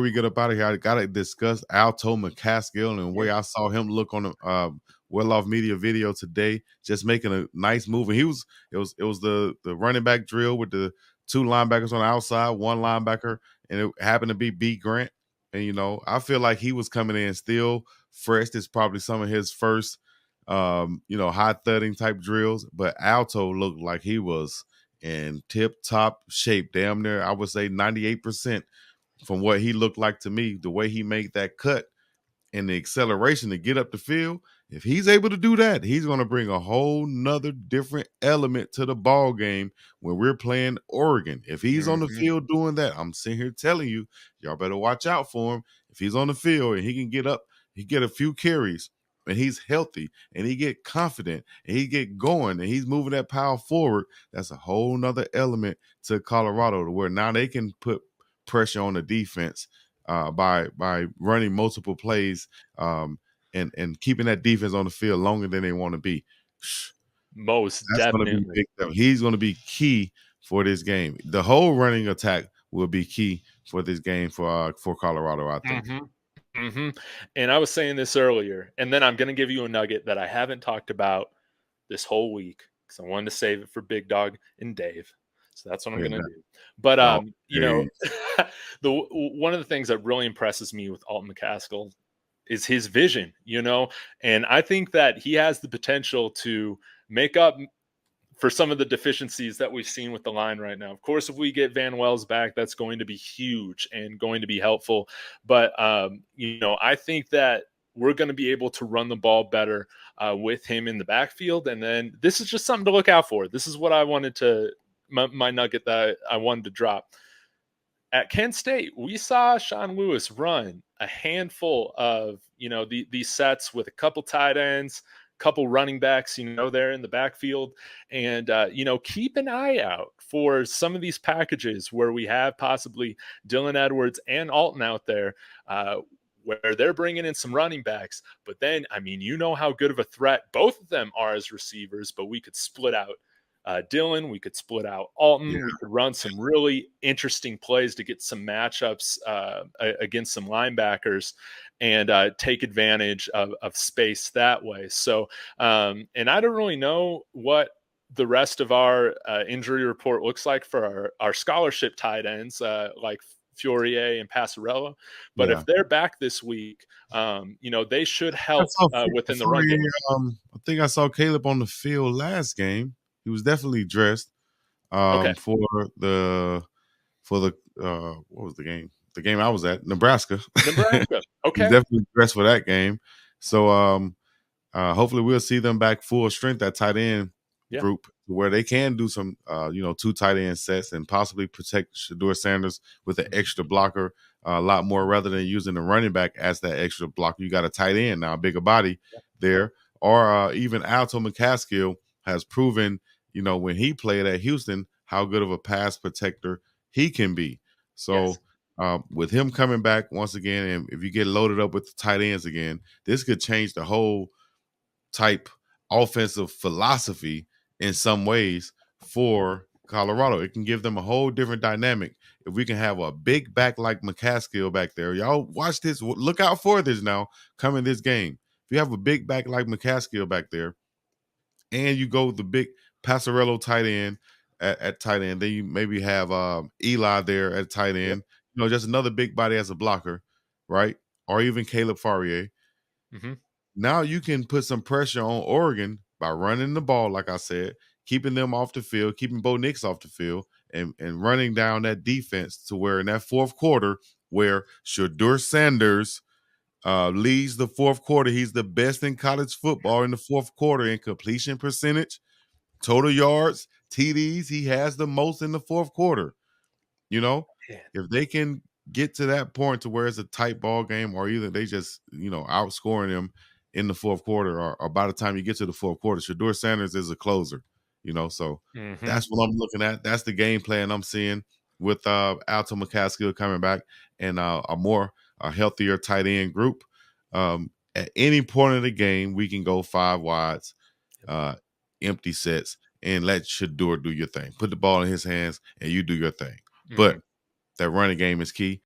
we get up out of here, I gotta discuss Alton McCaskill and the Yeah. way I saw him look on the Well Off Media video today, just making a nice move. And it was the running back drill with the two linebackers on the outside, one linebacker, and it happened to be B Grant. And I feel like he was coming in still fresh. It's probably some of his first high thudding type drills, but Alto looked like he was in tip top shape, damn near, I would say 98% from what he looked like to me, the way he made that cut and the acceleration to get up the field. If he's able to do that, he's going to bring a whole nother different element to the ball game when we're playing Oregon. If he's on the Mhm. field doing that, I'm sitting here telling you, y'all better watch out for him. If he's on the field and he can get up, he get a few carries, and he's healthy and he get confident and he get going and he's moving that power forward, that's a whole nother element to Colorado to where now they can put pressure on the defense by running multiple plays and keeping that defense on the field longer than they want to be. Most That's going to be definitely. big. He's going to be key for this game. The whole running attack will be key for this game for Colorado, I think. Mhm. Mhm. And I was saying this earlier, and then I'm gonna give you a nugget that I haven't talked about this whole week because I wanted to save it for Big Dog and Dave. So that's what I'm Yeah, gonna do. But no, the one of the things that really impresses me with Alton McCaskill is his vision, and I think that he has the potential to make up for some of the deficiencies that we've seen with the line right now. Of course, if we get Van Wells back, that's going to be huge and going to be helpful. But I think that we're going to be able to run the ball better with him in the backfield. And then this is just something to look out for. This is what I wanted to my nugget that I wanted to drop. At Kent State, we saw Sean Lewis run a handful of these sets with a couple tight ends, couple running backs, there in the backfield, and keep an eye out for some of these packages where we have possibly Dylan Edwards and Alton out there. Where they're bringing in some running backs, but then, how good of a threat both of them are as receivers, but we could split out Dylan, we could split out Alton, yeah, we could run some really interesting plays to get some matchups against some linebackers and take advantage of space that way. So, and I don't really know what the rest of our injury report looks like for our scholarship tight ends like Fiorier and Passarello, but yeah. if they're back this week, they should I help saw within the run Fourier, game. I think I saw Caleb on the field last game. He was definitely dressed Okay. for the what was the game? The game I was at, Nebraska. Nebraska. He's Okay. definitely dressed for that game. So hopefully we'll see them back full strength at tight end Yeah. group where they can do some two tight end sets and possibly protect Shador Sanders with an extra blocker a lot more rather than using the running back as that extra blocker. You got a tight end now, a bigger body there. Or even Alton McCaskill has proven, when he played at Houston, how good of a pass protector he can be. Yes. So with him coming back once again, and if you get loaded up with the tight ends again, this could change the whole type offensive philosophy in some ways for Colorado. It can give them a whole different dynamic. If we can have a big back like McCaskill back there, y'all watch this. Look out for this now coming this game. If you have a big back like McCaskill back there, and you go with the big Passarello tight end at tight end, then you maybe have Eli there at tight Yep. end. Just another big body as a blocker, right? Or even Caleb Faurier. Mm-hmm. Now you can put some pressure on Oregon by running the ball, like I said, keeping them off the field, keeping Bo Nix off the field, and running down that defense to where in that fourth quarter, where Shador Sanders leads the fourth quarter, he's the best in college football in the fourth quarter in completion percentage, total yards, TDs. He has the most in the fourth quarter. Yeah. If they can get to that point to where it's a tight ball game, or either they just outscoring them in the fourth quarter, or by the time you get to the fourth quarter, Shador Sanders is a closer. So Mm-hmm. that's what I'm looking at. That's the game plan I'm seeing with Alton McCaskill coming back and a healthier tight end group. At any point of the game, we can go five wides, empty sets, and let Shador do your thing. Put the ball in his hands, and you do your thing. Mm-hmm. But that running game is key.